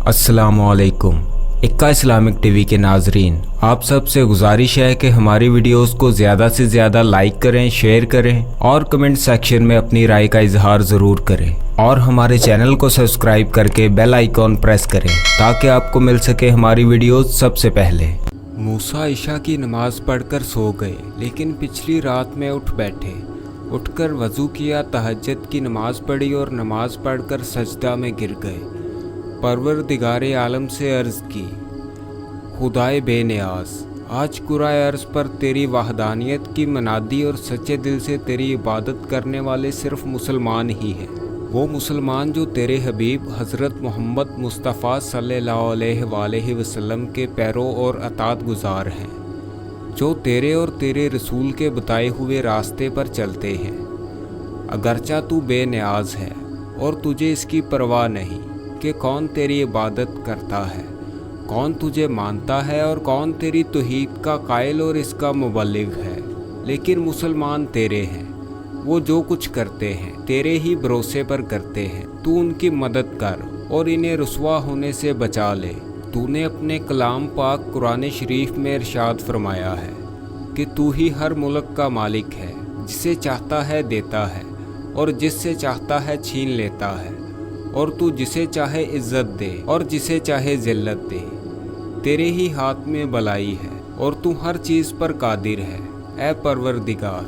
अस्सलामुअलैकुम। इक्का Islamic TV के नाजरीन, आप सब से गुजारिश है कि हमारी वीडियोस को ज़्यादा से ज़्यादा लाइक करें, शेयर करें और कमेंट सेक्शन में अपनी राय का इजहार ज़रूर करें और हमारे चैनल को सब्सक्राइब करके बेल आइकॉन प्रेस करें ताकि आपको मिल सके हमारी वीडियोस सबसे पहले। मूसा इशा की नमाज पढ़कर सो गए, लेकिन पिछली रात में उठ बैठे। उठकर वज़ू किया, तहज्जुद की नमाज पढ़ी और नमाज पढ़कर सजदा में गिर गए। परवरदिगारे आलम से अर्ज़ की, खुदाए बेनियाज, आज कुराए अर्ज़ पर तेरी वहदानियत की मनादी और सच्चे दिल से तेरी इबादत करने वाले सिर्फ मुसलमान ही हैं। वो मुसलमान जो तेरे हबीब हज़रत मोहम्मद मुस्तफ़ा सल्लल्लाहु अलैहि वसल्लम के पैरों और अतात गुजार हैं, जो तेरे और तेरे रसूल के बताए हुए रास्ते पर चलते हैं। अगरचा तू बेनियाज है और तुझे इसकी परवाह नहीं कि कौन तेरी इबादत करता है, कौन तुझे मानता है और कौन तेरी तौहीद का कायल और इसका मुबल्लिग है। लेकिन मुसलमान तेरे हैं, वो जो कुछ करते हैं तेरे ही भरोसे पर करते हैं। तू उनकी मदद कर और इन्हें रुसवा होने से बचा ले। तूने अपने कलाम पाक कुरान शरीफ में इरशाद फरमाया है कि तू ही हर मुल्क का मालिक है, जिसे चाहता है देता है और जिससे चाहता है छीन लेता है, और तू जिसे चाहे इज्जत दे और जिसे चाहे जिल्लत दे। तेरे ही हाथ में भलाई है और तू हर चीज़ पर कादिर है। ऐ परवरदिगार,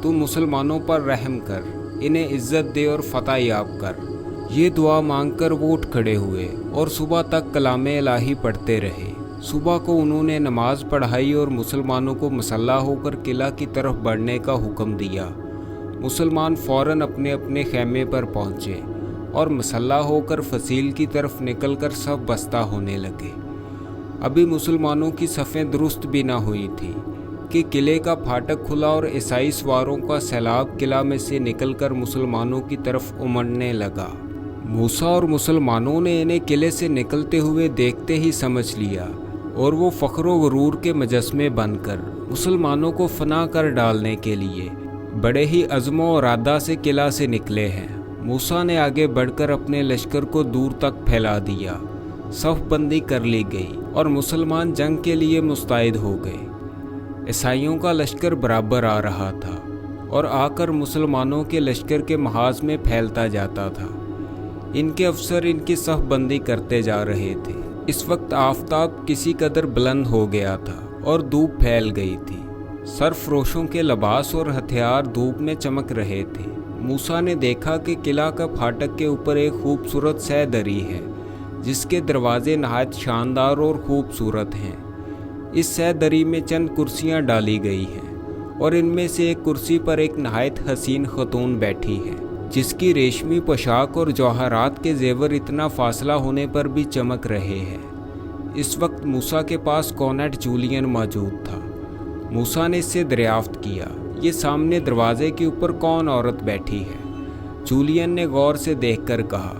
तू मुसलमानों पर रहम कर, इन्हें इज्जत दे और फतह याब कर। ये दुआ मांगकर वो उठ खड़े हुए और सुबह तक कलामे इलाही पढ़ते रहे। सुबह को उन्होंने नमाज पढ़ाई और मुसलमानों को मसल्ला होकर किला की तरफ बढ़ने का हुक्म दिया। मुसलमान फ़ौरन अपने अपने खेमे पर पहुँचे और मसल्ला होकर फसील की तरफ निकलकर सब बस्ता होने लगे। अभी मुसलमानों की सफ़ें दुरुस्त भी ना हुई थी कि किले का फाटक खुला और ईसाई सवारों का सैलाब किला में से निकलकर मुसलमानों की तरफ उमड़ने लगा। मूसा और मुसलमानों ने इन्हें किले से निकलते हुए देखते ही समझ लिया और वो फ़ख्र व गुरूर के मुजस्मे बनकर मुसलमानों को फना कर डालने के लिए बड़े ही अज़्म और इरादा से किला से निकले हैं। मूसा ने आगे बढ़कर अपने लश्कर को दूर तक फैला दिया। सफ़ बंदी कर ली गई और मुसलमान जंग के लिए मुस्तैद हो गए। ईसाइयों का लश्कर बराबर आ रहा था और आकर मुसलमानों के लश्कर के महाज में फैलता जाता था। इनके अफसर इनकी सफ़ बंदी करते जा रहे थे। इस वक्त आफताब किसी कदर बुलंद हो गया था और धूप फैल गई थी। सरफरोशों के लिबास और हथियार धूप में चमक रहे थे। मूसा ने देखा कि किला का फाटक के ऊपर एक खूबसूरत सह दरी है, जिसके दरवाजे नहायत शानदार और खूबसूरत हैं। इस सह दरी में चंद कुर्सियां डाली गई हैं और इनमें से एक कुर्सी पर एक नहायत हसीन खतून बैठी है, जिसकी रेशमी पोशाक और जौहरात के जेवर इतना फासला होने पर भी चमक रहे हैं। इस वक्त मूसा के पास कॉर्नेट जूलियन मौजूद था। मूसा ने इससे दरियाफ्त किया, ये सामने दरवाजे के ऊपर कौन औरत बैठी है? जूलियन ने गौर से देखकर कहा,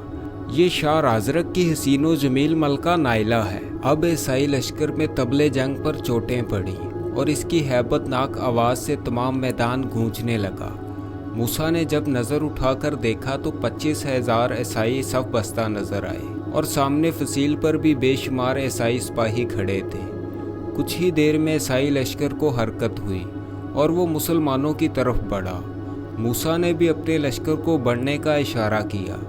ये शाह राजरक की हसीनो जमील मलका नाइला है। अब ईसाई लश्कर में तबले जंग पर चोटें पड़ी और इसकी हैबतनाक आवाज़ से तमाम मैदान गूंजने लगा। मूसा ने जब नज़र उठाकर देखा तो 25,000 ईसाई सफ़ बस्ता नज़र आए और सामने फसील पर भी बेशुमार ईसाई सिपाही खड़े थे। कुछ ही देर में ईसाई लश्कर को हरकत हुई और वो मुसलमानों की तरफ बढ़ा। मूसा ने भी अपने लश्कर को बढ़ने का इशारा किया।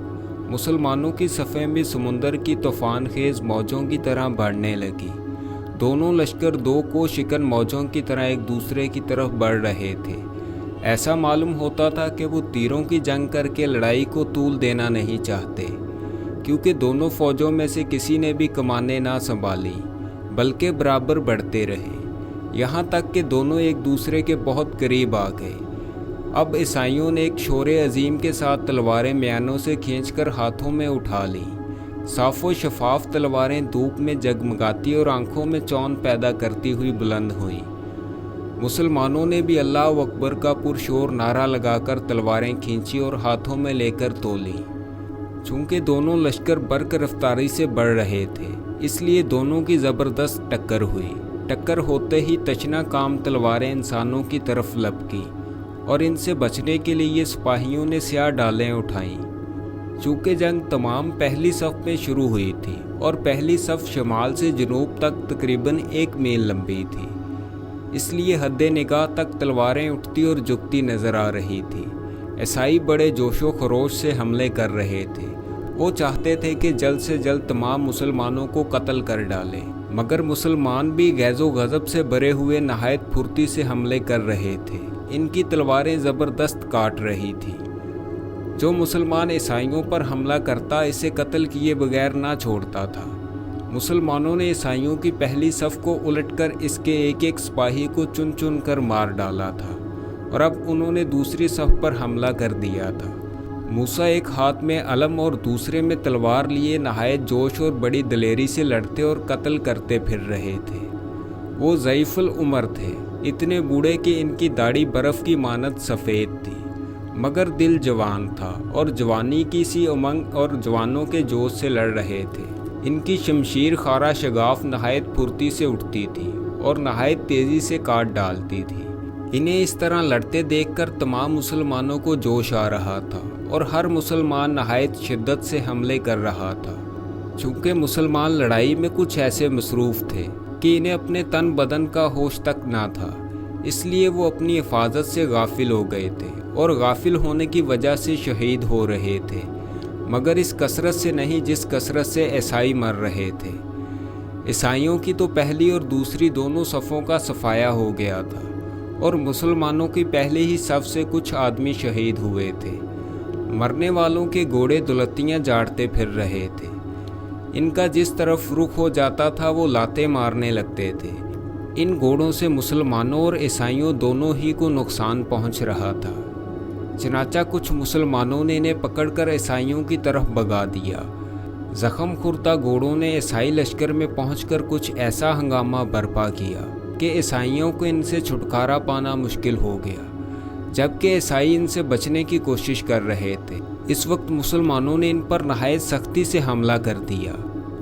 मुसलमानों की सफ़ें भी समुंदर की तूफ़ान खेज़ मौजों की तरह बढ़ने लगी। दोनों लश्कर दो को शिकन मौजों की तरह एक दूसरे की तरफ बढ़ रहे थे। ऐसा मालूम होता था कि वो तीरों की जंग करके लड़ाई को तूल देना नहीं चाहते, क्योंकि दोनों फ़ौजों में से किसी ने भी कमानें ना संभाली, बल्कि बराबर बढ़ते रहे, यहाँ तक कि दोनों एक दूसरे के बहुत करीब आ गए। अब ईसाइयों ने एक शोरे अजीम के साथ तलवारें म्यानों से खींचकर हाथों में उठा ली। साफ़ो शफाफ तलवारें धूप में जगमगाती और आंखों में चौंध पैदा करती हुई बुलंद हुई। मुसलमानों ने भी अल्लाह अकबर का पुरशोर नारा लगाकर तलवारें खींची और हाथों में लेकर तोली। चूँकि दोनों लश्कर बर्क रफ्तारी से बढ़ रहे थे, इसलिए दोनों की ज़बरदस्त टक्कर हुई। टक्कर होते ही तचना काम तलवारें इंसानों की तरफ लपकी और इनसे बचने के लिए सिपाहियों ने स्याह डालें उठाईं। चूँकि जंग तमाम पहली सफ़ में शुरू हुई थी और पहली सफ़ शमाल से जनूब तक तकरीबन 1 मील लंबी थी, इसलिए हद निगाह तक तलवारें उठती और झुकती नज़र आ रही थी। ईसाई बड़े जोशो खरोश से हमले कर रहे थे। वो चाहते थे कि जल्द से जल्द तमाम मुसलमानों को कत्ल कर डालें, मगर मुसलमान भी गैज़ो गज़ब से भरे हुए नहायत फुर्ती से हमले कर रहे थे। इनकी तलवारें ज़बरदस्त काट रही थी। जो मुसलमान ईसाइयों पर हमला करता इसे कत्ल किए बगैर ना छोड़ता था। मुसलमानों ने ईसाइयों की पहली सफ़ को उलटकर इसके एक एक सिपाही को चुन चुन कर मार डाला था और अब उन्होंने दूसरी सफ़ पर हमला कर दिया था। मूसा एक हाथ में अलम और दूसरे में तलवार लिए नहायत जोश और बड़ी दलेरी से लड़ते और कत्ल करते फिर रहे थे। वो ज़ईफ़ुल उमर थे, इतने बूढ़े कि इनकी दाढ़ी बर्फ़ की मानद सफ़ेद थी, मगर दिल जवान था और जवानी की सी उमंग और जवानों के जोश से लड़ रहे थे। इनकी शमशीर खारा शगाफ नहायत फुर्ती से उठती थी और नहायत तेज़ी से काट डालती थी। इन्हें इस तरह लड़ते देखकर तमाम मुसलमानों को जोश आ रहा था और हर मुसलमान नहायत शिद्दत से हमले कर रहा था। चूँकि मुसलमान लड़ाई में कुछ ऐसे मसरूफ़ थे कि इन्हें अपने तन बदन का होश तक ना था, इसलिए वो अपनी हिफाजत से गाफिल हो गए थे और गाफिल होने की वजह से शहीद हो रहे थे, मगर इस कसरत से नहीं जिस कसरत से ईसाई मर रहे थे। ईसाइयों की तो पहली और दूसरी दोनों सफ़ों का सफाया हो गया था और मुसलमानों की पहले ही सफ़ से कुछ आदमी शहीद हुए थे। मरने वालों के घोड़े दुलत्तियाँ झाड़ते फिर रहे थे। इनका जिस तरफ रुख हो जाता था वो लाते मारने लगते थे। इन घोड़ों से मुसलमानों और ईसाइयों दोनों ही को नुकसान पहुंच रहा था। चनाचा कुछ मुसलमानों ने इन्हें पकड़कर ईसाइयों की तरफ भगा दिया। ज़ख्म खुर्दा घोड़ों ने ईसाई लश्कर में पहुंचकर कुछ ऐसा हंगामा बर्पा किया कि ईसाइयों को इनसे छुटकारा पाना मुश्किल हो गया, जबकि ईसाई इनसे बचने की कोशिश कर रहे थे। इस वक्त मुसलमानों ने इन पर नहायत सख्ती से हमला कर दिया।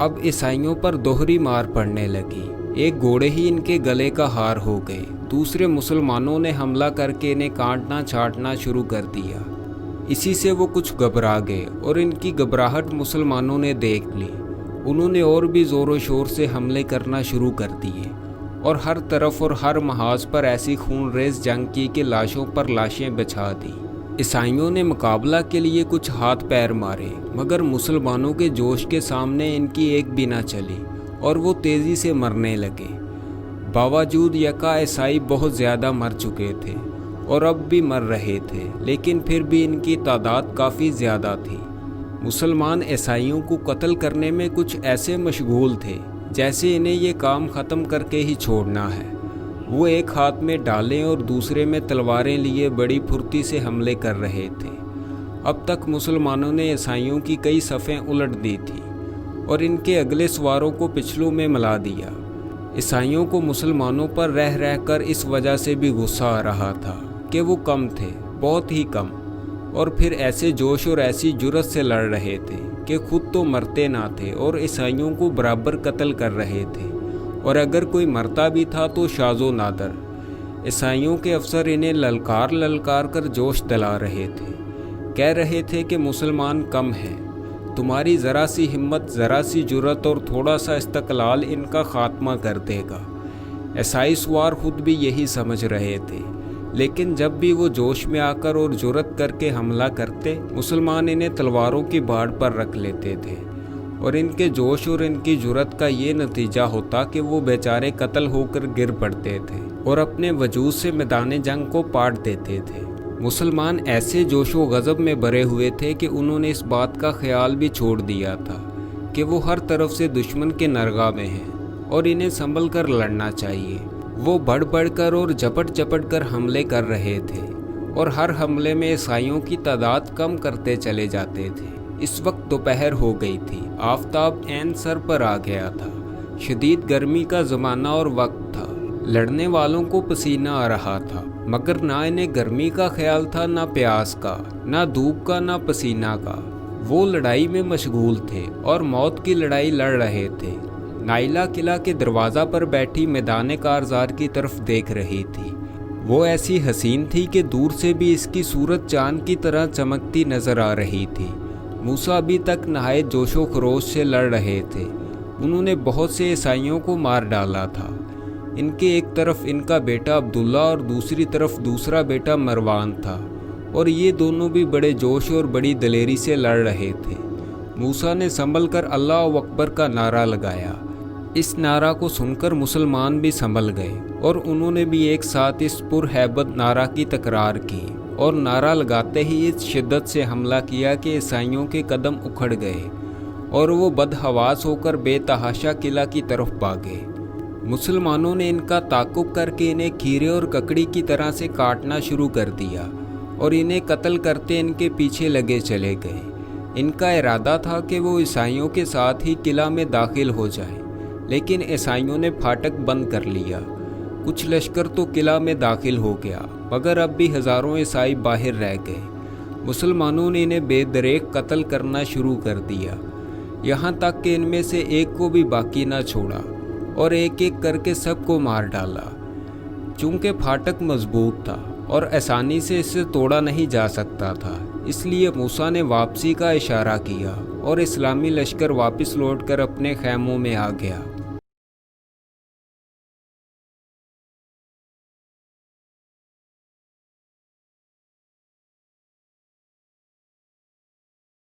अब ईसाइयों पर दोहरी मार पड़ने लगी। एक घोड़े ही इनके गले का हार हो गए। दूसरे मुसलमानों ने हमला करके इन्हें काटना छाटना शुरू कर दिया। इसी से वो कुछ घबरा गए और इनकी घबराहट मुसलमानों ने देख ली। उन्होंने और भी ज़ोरों शोर से हमले करना शुरू कर दिए और हर तरफ और हर महाज पर ऐसी खूनरेज़ जंग की कि लाशों पर लाशें बिछा दी। ईसाइयों ने मुकाबला के लिए कुछ हाथ पैर मारे, मगर मुसलमानों के जोश के सामने इनकी एक भी न चली और वो तेज़ी से मरने लगे। बावजूद यका ईसाई बहुत ज़्यादा मर चुके थे और अब भी मर रहे थे, लेकिन फिर भी इनकी तादाद काफ़ी ज़्यादा थी। मुसलमान ईसाइयों को कत्ल करने में कुछ ऐसे मशगूल थे जैसे इन्हें ये काम ख़त्म करके ही छोड़ना है। वो एक हाथ में डालें और दूसरे में तलवारें लिए बड़ी फुर्ती से हमले कर रहे थे। अब तक मुसलमानों ने ईसाइयों की कई सफ़ें उलट दी थी और इनके अगले सवारों को पिछलों में मिला दिया। ईसाइयों को मुसलमानों पर रह रह कर इस वजह से भी गुस्सा आ रहा था कि वो कम थे, बहुत ही कम, और फिर ऐसे जोश और ऐसी जुर्रत से लड़ रहे थे कि खुद तो मरते ना थे और ईसाइयों को बराबर कत्ल कर रहे थे, और अगर कोई मरता भी था तो शाज़ो नादर। ईसाइयों के अफसर इन्हें ललकार ललकार कर जोश दिला रहे थे, कह रहे थे कि मुसलमान कम हैं, तुम्हारी ज़रा सी हिम्मत, ज़रा सी जुर्रत और थोड़ा सा इस्तक़लाल इनका ख़ात्मा कर देगा। ईसाई सवार खुद भी यही समझ रहे थे, लेकिन जब भी वो जोश में आकर और जुर्रत करके हमला करते, मुसलमान इन्हें तलवारों की बाढ़ पर रख लेते थे और इनके जोश और इनकी जुर्रत का ये नतीजा होता कि वो बेचारे कत्ल होकर गिर पड़ते थे और अपने वजूद से मैदान जंग को पाट देते थे। मुसलमान ऐसे जोश व गज़ब में भरे हुए थे कि उन्होंने इस बात का ख्याल भी छोड़ दिया था कि वो हर तरफ से दुश्मन के नरगा में हैं और इन्हें संभल कर लड़ना चाहिए। वो बढ़ बढ़ कर और झपट झपट कर हमले कर रहे थे और हर हमले में ईसाइयों की तादाद कम करते चले जाते थे। इस वक्त दोपहर हो गई थी, आफताब ऐन सर पर आ गया था। शदीद गर्मी का ज़माना और वक्त था। लड़ने वालों को पसीना आ रहा था, मगर ना इन्हें गर्मी का ख्याल था, ना प्यास का, ना धूप का, ना पसीना का। वो लड़ाई में मशगूल थे और मौत की लड़ाई लड़ रहे थे। नाइला किला के दरवाज़ा पर बैठी मैदान कारज़ार की तरफ देख रही थी। वो ऐसी हसीन थी कि दूर से भी इसकी सूरत चांद की तरह चमकती नज़र आ रही थी। मूसा अभी तक नहायत जोशो खरोश से लड़ रहे थे انہوں نے بہت سے عیسائیوں کو مار ڈالا تھا۔ ان کے ایک طرف ان کا بیٹا عبداللہ اور دوسری طرف دوسرا بیٹا مروان تھا، اور یہ دونوں بھی بڑے جوش اور بڑی دلیری سے لڑ رہے تھے۔ موسیٰ نے سنبھل کر اللہ اکبر کا نعرہ لگایا۔ اس نعرہ کو سن کر مسلمان بھی سنبھل گئے، اور انہوں نے بھی ایک ساتھ اس پرہیبت نعرہ کی تکرار کی، اور نعرہ لگاتے ہی اس شدت سے حملہ کیا کہ عیسائیوں کے قدم اکھڑ گئے، اور وہ بدحواس ہو کر بے تحاشا قلعہ کی طرف بھاگے۔ مسلمانوں نے ان کا تعاقب کر کے انہیں کھیرے اور ککڑی کی طرح سے کاٹنا شروع کر دیا، اور انہیں قتل کرتے ان کے پیچھے لگے چلے گئے۔ ان کا ارادہ تھا کہ وہ عیسائیوں کے ساتھ ہی قلعہ میں داخل ہو جائیں، لیکن عیسائیوں نے پھاٹک بند کر لیا۔ کچھ لشکر تو قلعہ میں داخل ہو گیا، مگر اب بھی ہزاروں عیسائی باہر رہ گئے۔ مسلمانوں نے انہیں بے دریغ قتل کرنا شروع کر دیا، یہاں تک کہ ان میں سے ایک کو بھی باقی نہ چھوڑا، اور ایک ایک کر کے سب کو مار ڈالا۔ چونکہ پھاٹک مضبوط تھا اور آسانی سے اسے توڑا نہیں جا سکتا تھا، اس لیے موسیٰ نے واپسی کا اشارہ کیا، اور اسلامی لشکر واپس لوٹ کر اپنے خیموں میں آ گیا۔